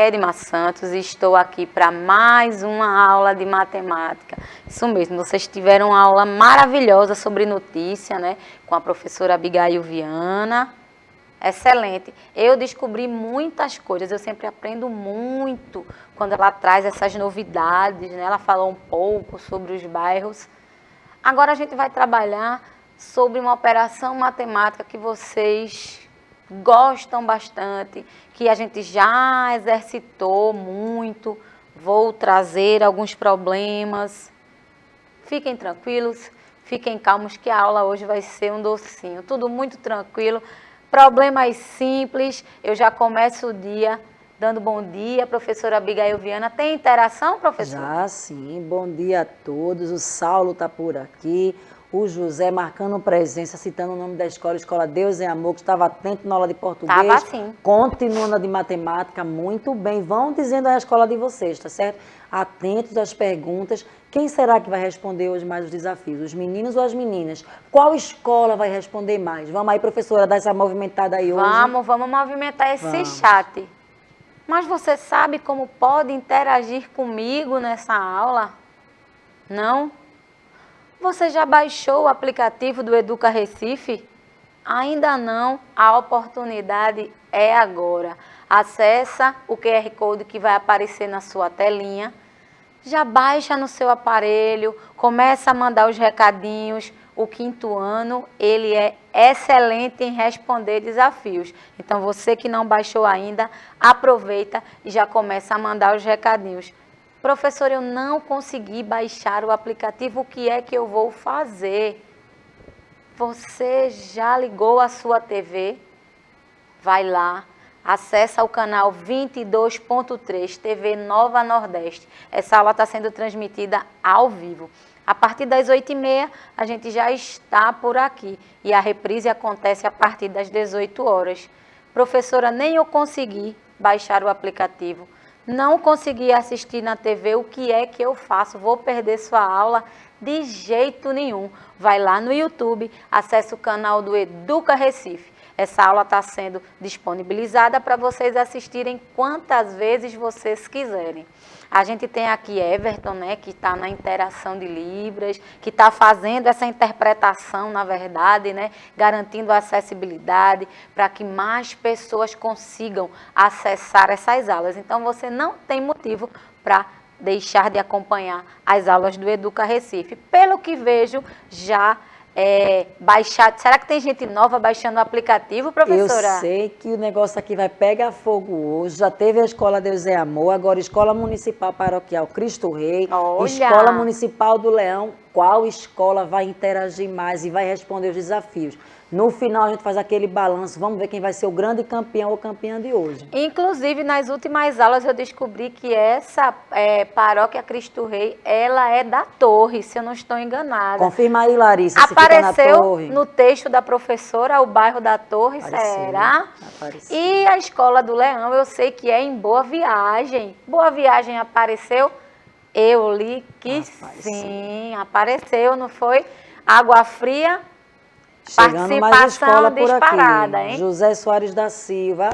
Kedma Santos e estou aqui para mais uma aula de matemática. Isso mesmo, vocês tiveram uma aula maravilhosa sobre notícia, né? Com a professora Abigail Viana. Excelente. Eu descobri muitas coisas, eu sempre aprendo muito quando ela traz essas novidades, né? Ela falou um pouco sobre os bairros. Agora a gente vai trabalhar sobre uma operação matemática que vocês gostam bastante, que a gente já exercitou muito. Vou trazer alguns problemas. Fiquem tranquilos, fiquem calmos que a aula hoje vai ser um docinho. Tudo muito tranquilo, problemas simples. Eu já começo o dia dando bom dia, professora Abigail Viana. Tem interação, professor? Já sim, bom dia a todos. O Saulo está por aqui. O José marcando presença, citando o nome da escola, Escola Deus e Amor, que estava atento na aula de português. Estava sim. Continua na de matemática, muito bem. Vão dizendo aí a escola de vocês, tá certo? Atentos às perguntas. Quem será que vai responder hoje mais os desafios? Os meninos ou as meninas? Qual escola vai responder mais? Vamos aí, professora, dar essa movimentada aí hoje. Vamos movimentar esse chat. Mas você sabe como pode interagir comigo nessa aula? Não? Você já baixou o aplicativo do Educa Recife? Ainda não? A oportunidade é agora. Acessa o QR Code que vai aparecer na sua telinha. Já baixa no seu aparelho, começa a mandar os recadinhos. O quinto ano, ele é excelente em responder desafios. Então, você que não baixou ainda, aproveita e já começa a mandar os recadinhos. Professor, eu não consegui baixar o aplicativo, o que é que eu vou fazer? Você já ligou a sua TV? Vai lá, acessa o canal 22.3, TV Nova Nordeste. Essa aula está sendo transmitida ao vivo. A partir das 8h30, a gente já está por aqui. E a reprise acontece a partir das 18 horas. Professora, nem eu consegui baixar o aplicativo. Não consegui assistir na TV, o que é que eu faço? Vou perder sua aula? De jeito nenhum. Vai lá no YouTube, acesse o canal do Educa Recife. Essa aula está sendo disponibilizada para vocês assistirem quantas vezes vocês quiserem. A gente tem aqui Everton, né, que está na interação de Libras, que está fazendo essa interpretação, na verdade, né, garantindo a acessibilidade para que mais pessoas consigam acessar essas aulas. Então, você não tem motivo para deixar de acompanhar as aulas do Educa Recife. Pelo que vejo, já baixar. Será que tem gente nova baixando o aplicativo, professora? Eu sei que o negócio aqui vai pegar fogo hoje. Já teve a Escola Deus é Amor, agora Escola Municipal Paroquial Cristo Rei, Olha. Escola Municipal do Leão. Qual escola vai interagir mais e vai responder os desafios? No final a gente faz aquele balanço, vamos ver quem vai ser o grande campeão ou campeã de hoje. Inclusive, nas últimas aulas eu descobri que essa paróquia Cristo Rei, ela é da Torre, se eu não estou enganada. Confirma aí, Larissa, se fica na Apareceu Torre. no texto da professora o bairro da Torre, Apareceu, será? apareceu. E a Escola do Leão, eu sei que é em Boa Viagem. Boa Viagem apareceu? Eu li que sim, apareceu, não foi? Água Fria, Chegando mais escola por disparada, aqui. hein? José Soares da Silva.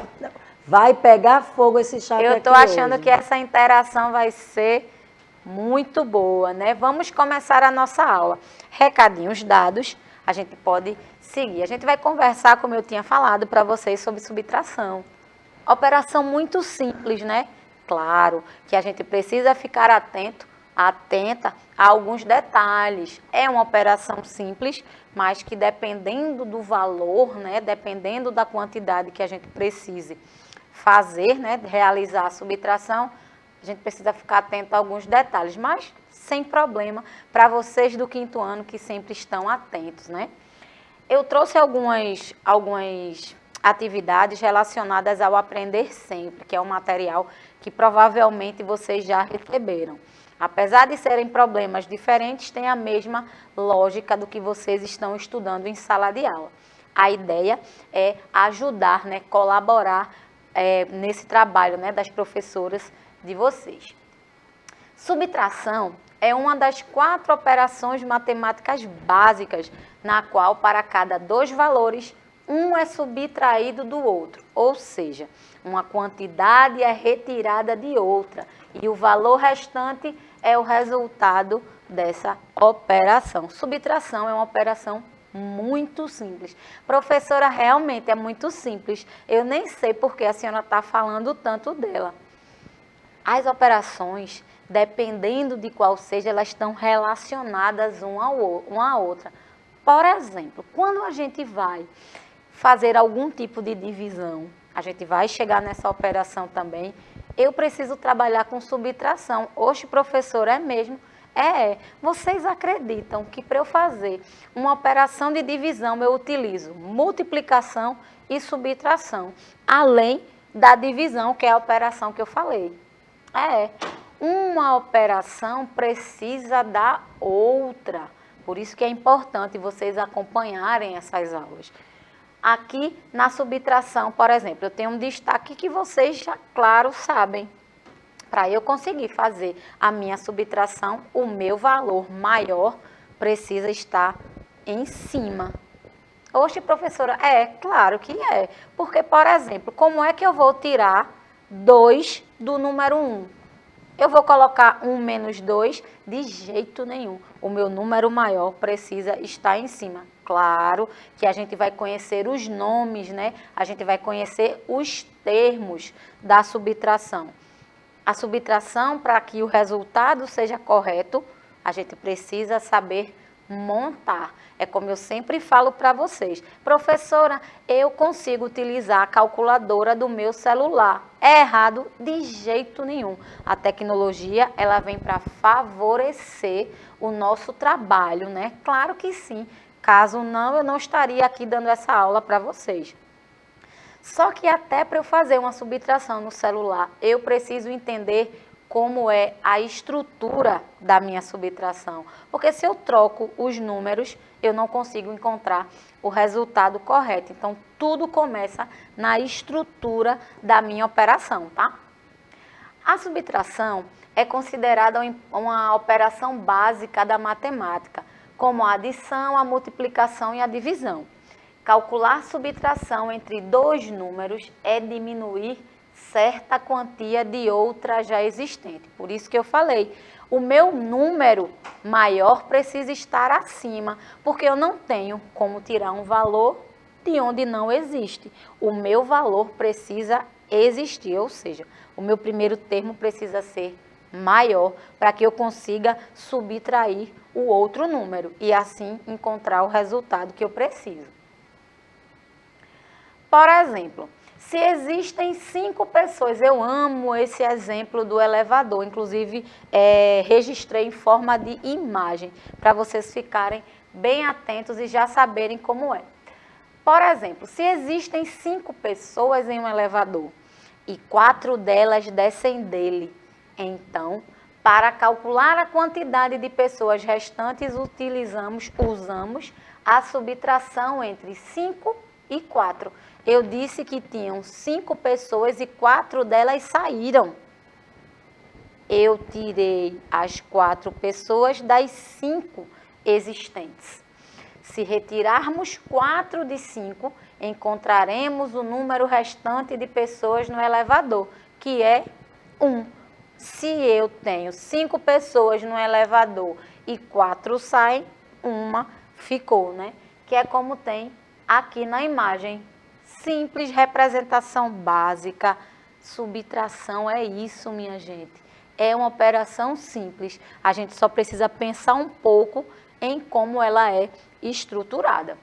Vai pegar fogo esse chat aqui Eu estou achando hoje. que essa interação vai ser muito boa, né? Vamos começar a nossa aula. Recadinhos dados, a gente pode seguir. A gente vai conversar, como eu tinha falado para vocês, sobre subtração. Operação muito simples, né? Claro que a gente precisa ficar atenta a alguns detalhes. É uma operação simples, mas que dependendo do valor, né, dependendo da quantidade que a gente precise fazer, né, realizar a subtração, a gente precisa ficar atento a alguns detalhes, mas sem problema para vocês do quinto ano que sempre estão atentos, né? Eu trouxe algumas atividades relacionadas ao Aprender Sempre, que é um material que provavelmente vocês já receberam. Apesar de serem problemas diferentes, tem a mesma lógica do que vocês estão estudando em sala de aula. A ideia é ajudar, né, colaborar nesse trabalho, né, das professoras de vocês. Subtração é uma das 4 operações matemáticas básicas, na qual para cada 2 valores, um é subtraído do outro, ou seja, uma quantidade é retirada de outra e o valor restante é o resultado dessa operação. Subtração é uma operação muito simples. Professora, realmente é muito simples. Eu nem sei por que a senhora está falando tanto dela. As operações, dependendo de qual seja, elas estão relacionadas uma à outra. Por exemplo, quando a gente vai fazer algum tipo de divisão, a gente vai chegar nessa operação também, eu preciso trabalhar com subtração. Oxe, professor, é mesmo? Vocês acreditam que para eu fazer uma operação de divisão eu utilizo multiplicação e subtração, além da divisão, que é a operação que eu falei? Uma operação precisa da outra. Por isso que é importante vocês acompanharem essas aulas. Aqui na subtração, por exemplo, eu tenho um destaque que vocês já, claro, sabem. Para eu conseguir fazer a minha subtração, o meu valor maior precisa estar em cima. Oxe, professora, claro que é. Porque, por exemplo, como é que eu vou tirar 2 do número 1? Eu vou colocar 1 menos 2? De jeito nenhum. O meu número maior precisa estar em cima. Claro que a gente vai conhecer os nomes, né? A gente vai conhecer os termos da subtração. A subtração, para que o resultado seja correto, a gente precisa saber montar. É como eu sempre falo para vocês. Professora, eu consigo utilizar a calculadora do meu celular. É errado? De jeito nenhum. A tecnologia, ela vem para favorecer o nosso trabalho, né? Claro que sim. Caso não, eu não estaria aqui dando essa aula para vocês. Só que até para eu fazer uma subtração no celular, eu preciso entender como é a estrutura da minha subtração. Porque se eu troco os números, eu não consigo encontrar o resultado correto. Então, tudo começa na estrutura da minha operação, tá? A subtração é considerada uma operação básica da matemática, como a adição, a multiplicação e a divisão. Calcular subtração entre dois números é diminuir certa quantia de outra já existente. Por isso que eu falei, o meu número maior precisa estar acima, porque eu não tenho como tirar um valor de onde não existe. O meu valor precisa existir, ou seja, o meu primeiro termo precisa ser maior para que eu consiga subtrair o outro número e assim encontrar o resultado que eu preciso. Por exemplo, se existem 5 pessoas, eu amo esse exemplo do elevador, inclusive registrei em forma de imagem, para vocês ficarem bem atentos e já saberem como é. Por exemplo, se existem 5 pessoas em um elevador e 4 delas descem dele, então, para calcular a quantidade de pessoas restantes, usamos a subtração entre 5 e 4. Eu disse que tinham 5 pessoas e 4 delas saíram. Eu tirei as 4 pessoas das 5 existentes. Se retirarmos 4 de 5, encontraremos o número restante de pessoas no elevador, que é 1. Se eu tenho 5 pessoas no elevador e 4 saem, uma ficou, né? Que é como tem aqui na imagem. Simples, representação básica, subtração é isso, minha gente. É uma operação simples. A gente só precisa pensar um pouco em como ela é estruturada.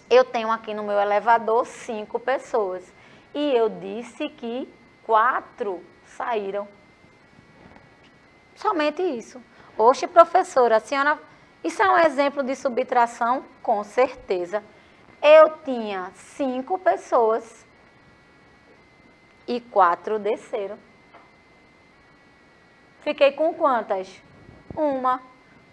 Eu tenho aqui no meu elevador 5 pessoas e eu disse que 4 saíram. Somente isso. Oxe, professora, a senhora, isso é um exemplo de subtração? Com certeza. Eu tinha 5 pessoas e 4 desceram. Fiquei com quantas? Uma.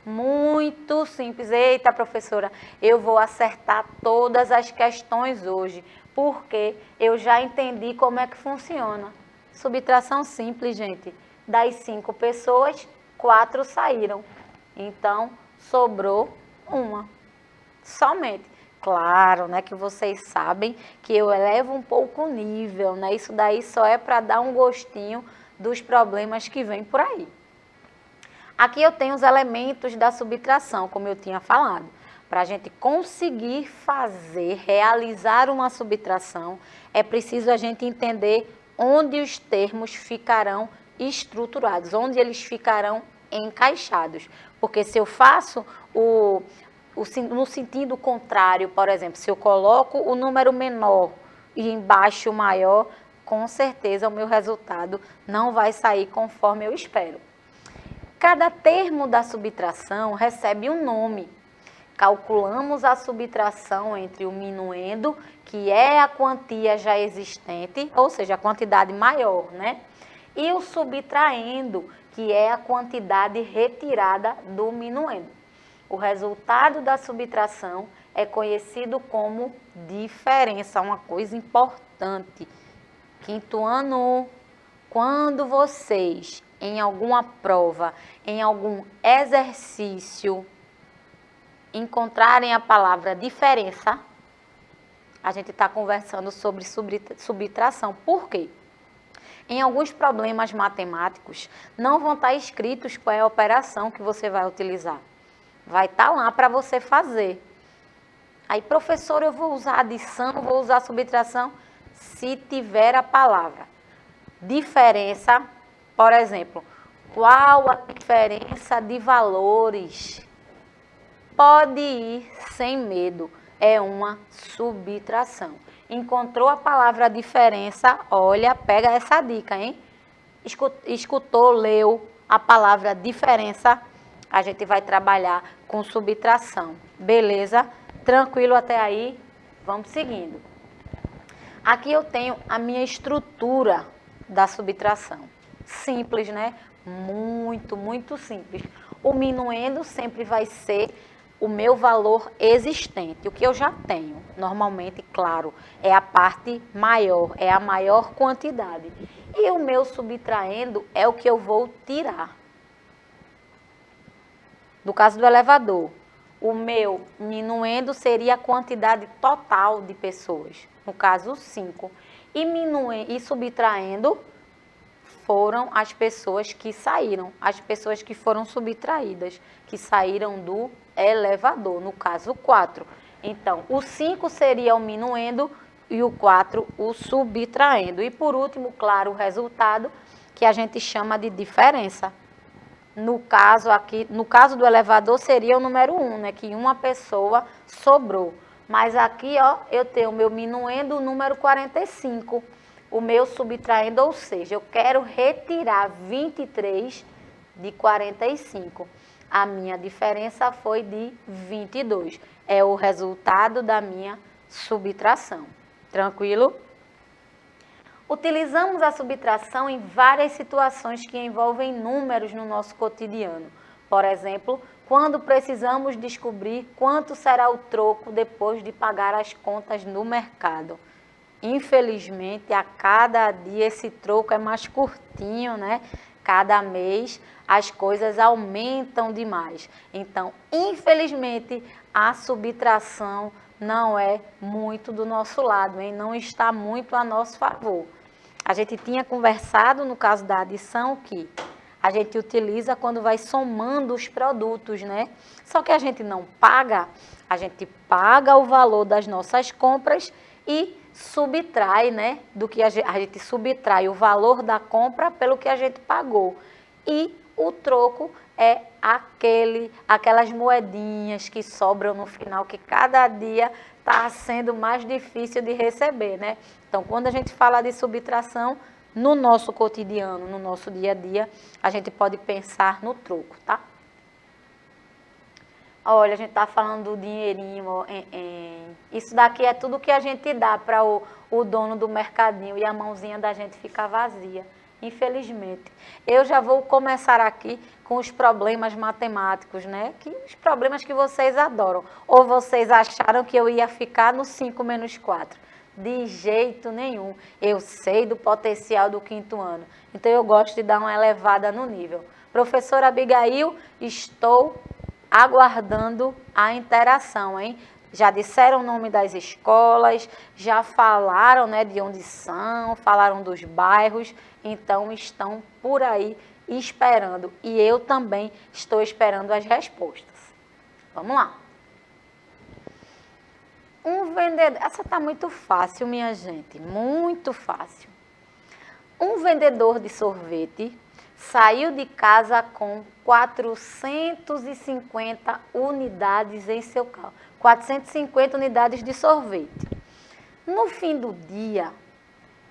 Muito simples. Eita, professora, eu vou acertar todas as questões hoje, porque eu já entendi como é que funciona. Subtração simples, gente. Das 5 pessoas, 4 saíram. Então, sobrou uma. Somente. Claro, né, que vocês sabem que eu elevo um pouco o nível, né? Isso daí só é para dar um gostinho dos problemas que vêm por aí. Aqui eu tenho os elementos da subtração, como eu tinha falado. Para a gente conseguir fazer, realizar uma subtração, é preciso a gente entender onde os termos ficarão estruturados, onde eles ficarão encaixados. Porque se eu faço no sentido contrário, por exemplo, se eu coloco o número menor e embaixo o maior, com certeza o meu resultado não vai sair conforme eu espero. Cada termo da subtração recebe um nome. Calculamos a subtração entre o minuendo, que é a quantia já existente, ou seja, a quantidade maior, né? E o subtraendo, que é a quantidade retirada do minuendo. O resultado da subtração é conhecido como diferença, uma coisa importante. Quinto ano, quando vocês, em alguma prova, em algum exercício, encontrarem a palavra diferença, a gente está conversando sobre subtração. Por quê? Em alguns problemas matemáticos, não vão estar escritos qual é a operação que você vai utilizar. Vai estar lá para você fazer. Aí, professor, eu vou usar adição, vou usar subtração? Se tiver a palavra diferença, por exemplo, qual a diferença de valores? Pode ir sem medo, é uma subtração. Encontrou a palavra diferença, olha, pega essa dica, hein? Escutou, leu a palavra diferença, a gente vai trabalhar com subtração. Beleza? Tranquilo até aí? Vamos seguindo. Aqui eu tenho a minha estrutura da subtração. Simples, né? Muito, muito simples. O minuendo sempre vai ser o meu valor existente, o que eu já tenho. Normalmente, claro, é a parte maior, é a maior quantidade. E o meu subtraindo é o que eu vou tirar. No caso do elevador, o meu minuendo seria a quantidade total de pessoas. No caso, 5. E subtraindo foram as pessoas que saíram, as pessoas que foram subtraídas, que saíram do elevador, no caso 4. Então, o 5 seria o minuendo e o 4 o subtraindo. E por último, claro, o resultado, que a gente chama de diferença. No caso aqui, no caso do elevador seria o número 1, né, que uma pessoa sobrou. Mas aqui, ó, eu tenho o meu minuendo, o número 45. O meu subtraindo, ou seja, eu quero retirar 23 de 45. A minha diferença foi de 22. É o resultado da minha subtração. Tranquilo? Utilizamos a subtração em várias situações que envolvem números no nosso cotidiano. Por exemplo, quando precisamos descobrir quanto será o troco depois de pagar as contas no mercado. Infelizmente, a cada dia esse troco é mais curtinho, né? Cada mês as coisas aumentam demais. Então, infelizmente, a subtração não é muito do nosso lado, hein? Não está muito a nosso favor. A gente tinha conversado no caso da adição que a gente utiliza quando vai somando os produtos, né? Só que a gente não paga, a gente paga o valor das nossas compras e subtrai, né? Do que a gente subtrai o valor da compra pelo que a gente pagou. E o troco é aquelas moedinhas que sobram no final, que cada dia está sendo mais difícil de receber, né? Então, quando a gente fala de subtração, no nosso cotidiano, no nosso dia a dia, a gente pode pensar no troco, tá? Olha, a gente está falando do dinheirinho, isso daqui é tudo que a gente dá para o dono do mercadinho e a mãozinha da gente fica vazia, infelizmente. Eu já vou começar aqui com os problemas matemáticos, né? Os problemas que vocês adoram. Ou vocês acharam que eu ia ficar no 5 menos 4? De jeito nenhum. Eu sei do potencial do quinto ano, então eu gosto de dar uma elevada no nível. Professora Abigail, estou aguardando a interação, hein? Já disseram o nome das escolas, já falaram, né, de onde são, falaram dos bairros, então estão por aí esperando. E eu também estou esperando as respostas. Vamos lá. Um vendedor... Essa está muito fácil, minha gente, muito fácil. Um vendedor de sorvete saiu de casa com 450 unidades em seu carro. 450 unidades de sorvete. No fim do dia,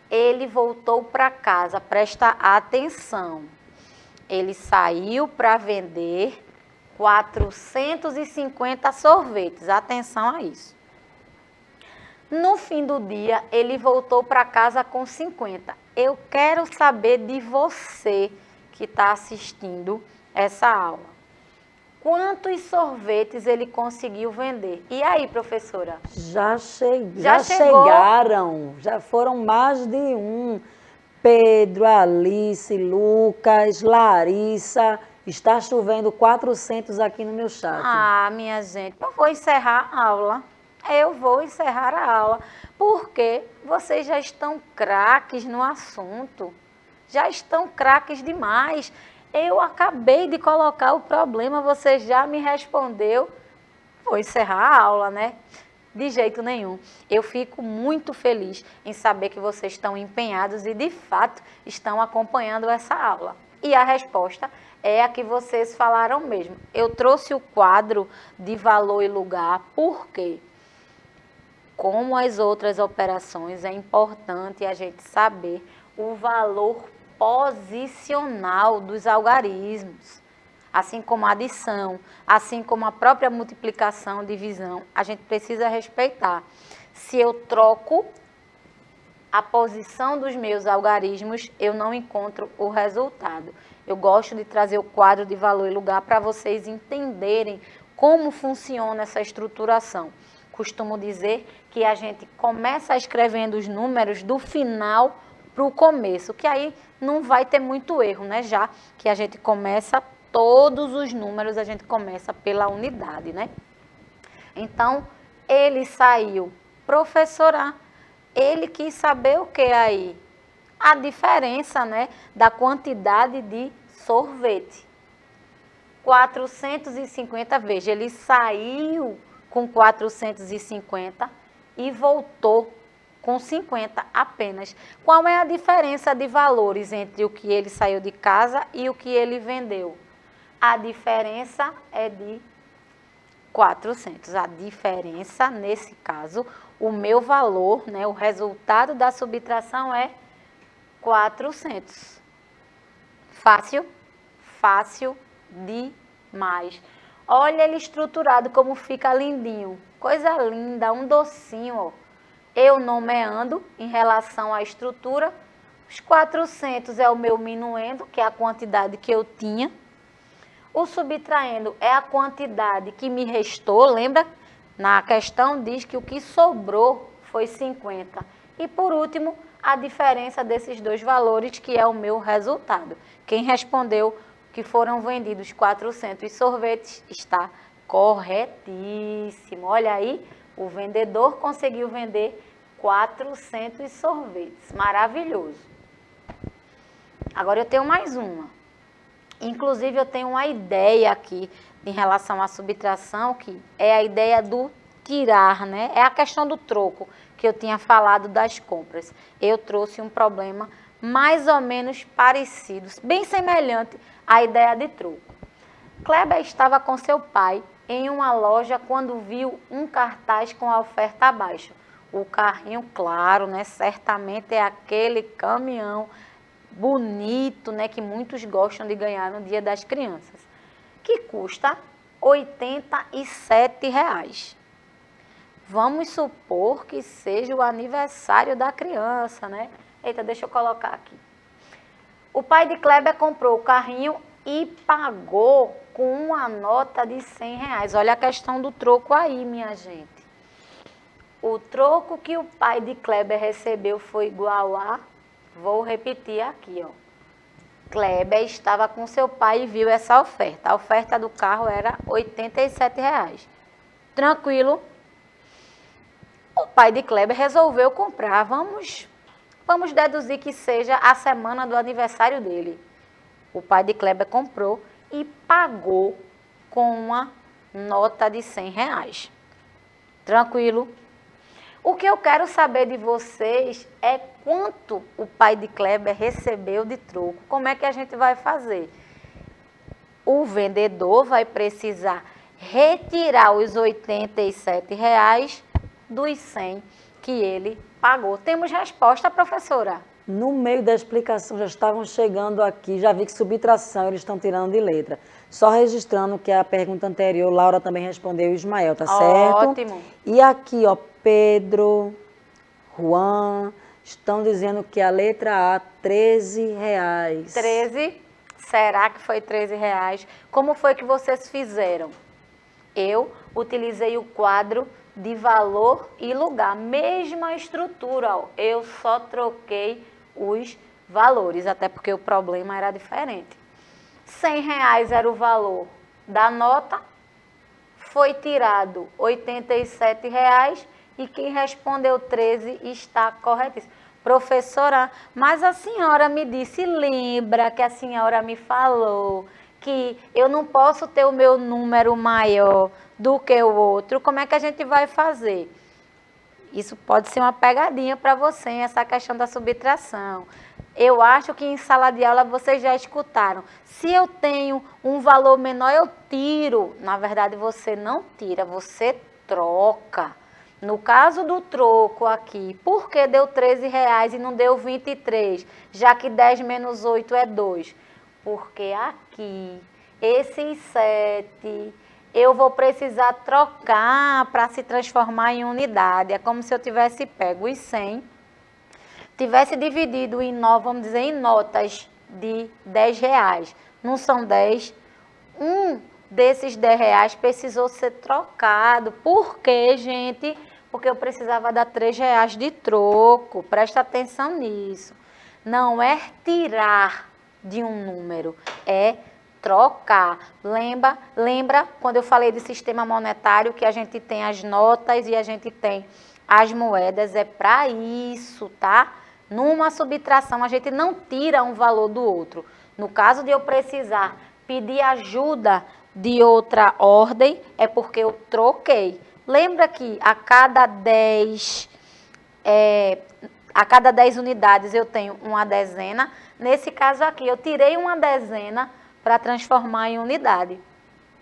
ele voltou para casa. Presta atenção. Ele saiu para vender 450 sorvetes. Atenção a isso. No fim do dia, ele voltou para casa com 50. Eu quero saber de você que está assistindo essa aula. Quantos sorvetes ele conseguiu vender? E aí, professora? Já chegaram, já foram mais de um. Pedro, Alice, Lucas, Larissa, está chovendo 400 aqui no meu chat. Ah, minha gente, eu vou encerrar a aula. Eu vou encerrar a aula, porque vocês já estão craques no assunto. Já estão craques demais. Eu acabei de colocar o problema, você já me respondeu. Vou encerrar a aula, né? De jeito nenhum. Eu fico muito feliz em saber que vocês estão empenhados e, de fato, estão acompanhando essa aula. E a resposta é a que vocês falaram mesmo. Eu trouxe o quadro de valor e lugar, por quê? Como as outras operações, é importante a gente saber o valor posicional dos algarismos, assim como a adição, assim como a própria multiplicação, divisão, a gente precisa respeitar. Se eu troco a posição dos meus algarismos, eu não encontro o resultado. Eu gosto de trazer o quadro de valor e lugar para vocês entenderem como funciona essa estruturação. Costumo dizer que a gente começa escrevendo os números do final para o começo, que aí não vai ter muito erro, né? Já que a gente começa todos os números, a gente começa pela unidade, né? Então, ele saiu, professora, ele quis saber o que aí? A diferença, né, da quantidade de sorvete. 450, veja, ele saiu com 450 e voltou com 50 apenas. Qual é a diferença de valores entre o que ele saiu de casa e o que ele vendeu? A diferença é de 400. A diferença, nesse caso, o meu valor, né, o resultado da subtração é 400. Fácil? Fácil demais. Olha ele estruturado como fica lindinho. Coisa linda, um docinho, ó. Eu nomeando em relação à estrutura. Os 400 é o meu minuendo, que é a quantidade que eu tinha. O subtraindo é a quantidade que me restou. Lembra? Na questão diz que o que sobrou foi 50. E por último, a diferença desses dois valores, que é o meu resultado. Quem respondeu que foram vendidos 400 sorvetes está corretíssimo. Olha aí, o vendedor conseguiu vender 400 sorvetes. Maravilhoso. Agora eu tenho mais uma. Inclusive eu tenho uma ideia aqui em relação à subtração, que é a ideia do tirar, né? É a questão do troco que eu tinha falado das compras. Eu trouxe um problema mais ou menos parecido, bem semelhante à ideia de troco. Kleber estava com seu pai em uma loja quando viu um cartaz com a oferta abaixo. O carrinho, claro, né? Certamente é aquele caminhão bonito, né? Que muitos gostam de ganhar no Dia das Crianças, que custa R$ 87. Vamos supor que seja o aniversário da criança, né? Eita, deixa eu colocar aqui. O pai de Kleber comprou o carrinho e pagou com uma nota de R$100. Olha a questão do troco aí, minha gente. O troco que o pai de Kleber recebeu foi igual a... Vou repetir aqui, ó. Kleber estava com seu pai e viu essa oferta. A oferta do carro era R$ 87. Tranquilo? O pai de Kleber resolveu comprar. Vamos deduzir que seja a semana do aniversário dele. O pai de Kleber comprou e pagou com uma nota de R$100. Tranquilo? O que eu quero saber de vocês é quanto o pai de Kleber recebeu de troco. Como é que a gente vai fazer? O vendedor vai precisar retirar os R$87 dos 100 que ele pagou. Temos resposta, professora? No meio da explicação, já estavam chegando aqui, já vi que subtração eles estão tirando de letra. Só registrando que a pergunta anterior, Laura também respondeu, Ismael, tá certo? Ótimo. E aqui, ó, Pedro, Juan, estão dizendo que a letra A, R$13. 13. Será que foi R$13? Como foi que vocês fizeram? Eu utilizei o quadro de valor e lugar. Mesma estrutura, ó. Eu só troquei os valores, até porque o problema era diferente. R$100 era o valor da nota, foi tirado R$87 e quem respondeu 13 está corretíssimo. Professora, mas a senhora me disse, lembra que a senhora me falou que eu não posso ter o meu número maior do que o outro, como é que a gente vai fazer? Isso pode ser uma pegadinha para você, essa questão da subtração. Eu acho que em sala de aula vocês já escutaram. Se eu tenho um valor menor, eu tiro. Na verdade, você não tira, você troca. No caso do troco aqui, por que deu R$13 e não deu 23, já que 10 menos 8 é 2? Porque aqui, esses 7, eu vou precisar trocar para se transformar em unidade. É como se eu tivesse pego os 100, tivesse dividido em, vamos dizer, em notas de R$10. Não são 10. Um desses R$10 precisou ser trocado. Por quê, gente? Porque eu precisava dar R$3 de troco. Presta atenção nisso. Não é tirar de um número, é trocar. Lembra quando eu falei de sistema monetário que a gente tem as notas e a gente tem as moedas? É para isso, tá? Numa subtração, a gente não tira um valor do outro. No caso de eu precisar pedir ajuda de outra ordem, é porque eu troquei. Lembra que a cada 10 unidades eu tenho uma dezena. Nesse caso aqui, eu tirei uma dezena para transformar em unidade.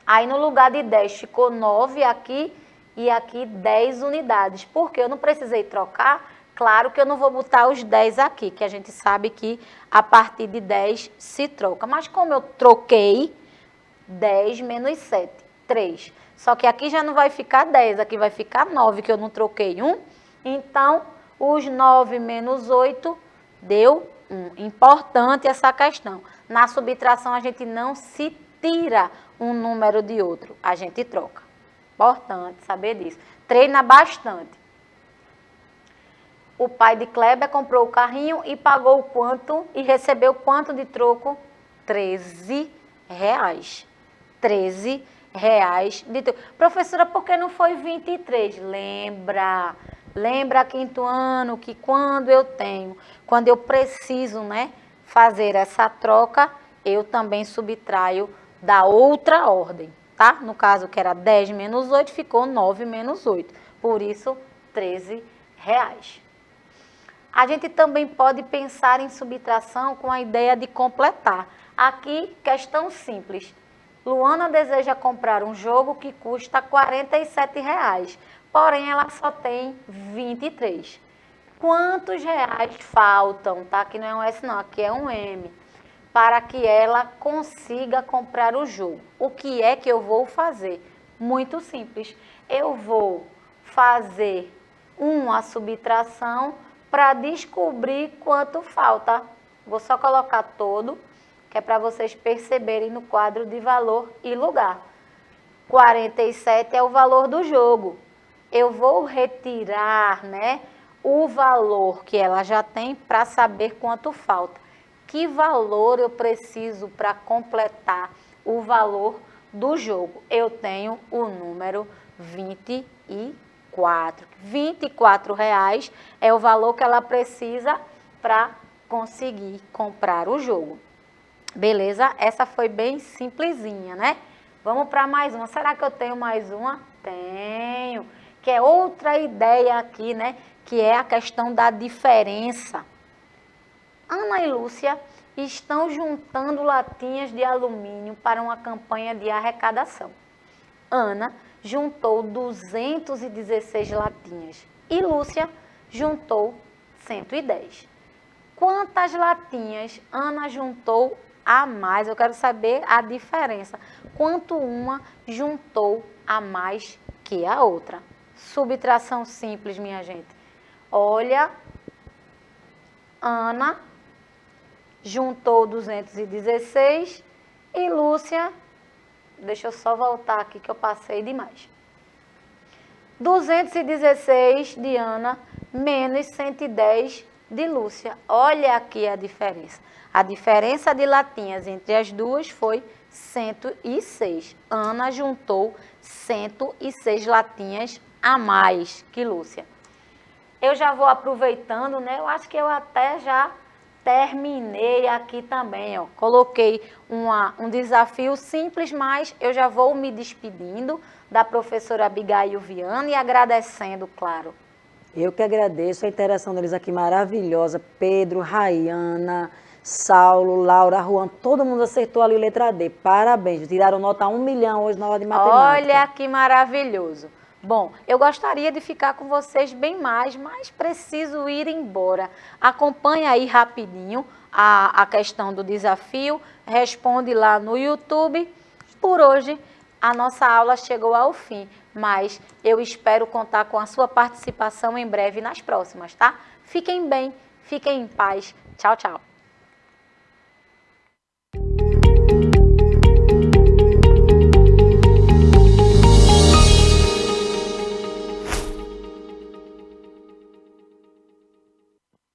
Aí no lugar de 10 ficou 9 aqui e aqui 10 unidades. Porque eu não precisei trocar. Claro que eu não vou botar os 10 aqui, que a gente sabe que a partir de 10 se troca. Mas como eu troquei, 10 menos 7, 3. Só que aqui já não vai ficar 10, aqui vai ficar 9, que eu não troquei 1. Então, os 9 menos 8 deu 1. Importante essa questão. Na subtração, a gente não se tira um número de outro, a gente troca. Importante saber disso. Treina bastante. O pai de Kleber comprou o carrinho e pagou quanto? E recebeu quanto de troco? R$13. R$13 de troco. Professora, por que não foi 23? Lembra quinto ano que quando eu preciso, né, fazer essa troca, eu também subtraio da outra ordem, tá? No caso que era 10 menos 8, ficou 9 menos 8. Por isso, R$13. A gente também pode pensar em subtração com a ideia de completar. Aqui, questão simples. Luana deseja comprar um jogo que custa R$47, porém ela só tem 23. Quantos reais faltam, tá? Aqui não é um S não, aqui é um M, para que ela consiga comprar o jogo. O que é que eu vou fazer? Muito simples. Eu vou fazer uma subtração para descobrir quanto falta. Vou só colocar todo, que é para vocês perceberem no quadro de valor e lugar. 47 é o valor do jogo. Eu vou retirar, né, o valor que ela já tem para saber quanto falta. Que valor eu preciso para completar o valor do jogo? Eu tenho o número 24. 24. R$ 24 é o valor que ela precisa para conseguir comprar o jogo. Beleza? Essa foi bem simplesinha, né? Vamos para mais uma. Será que eu tenho mais uma? Tenho. Que é outra ideia aqui, né? Que é a questão da diferença. Ana e Lúcia estão juntando latinhas de alumínio para uma campanha de arrecadação. Ana juntou 216 latinhas e Lúcia juntou 110. Quantas latinhas Ana juntou a mais? Eu quero saber a diferença. Quanto uma juntou a mais que a outra? Subtração simples, minha gente. Olha, Ana juntou 216 e Lúcia, deixa eu só voltar aqui que eu passei demais. 216 de Ana menos 110 de Lúcia. Olha aqui a diferença. A diferença de latinhas entre as duas foi 106. Ana juntou 106 latinhas a mais que Lúcia. Eu já vou aproveitando, né? Eu acho que eu até já terminei aqui também, ó. Coloquei um desafio simples, mas eu já vou me despedindo da professora Abigail Viana e agradecendo, claro. Eu que agradeço a interação deles aqui maravilhosa. Pedro, Rayana, Saulo, Laura, Juan, todo mundo acertou ali letra D. Parabéns, tiraram nota 1 milhão hoje na aula de matemática. Olha que maravilhoso. Bom, eu gostaria de ficar com vocês bem mais, mas preciso ir embora. Acompanhe aí rapidinho a questão do desafio, responde lá no YouTube. Por hoje, a nossa aula chegou ao fim, mas eu espero contar com a sua participação em breve nas próximas, tá? Fiquem bem, fiquem em paz. Tchau, tchau.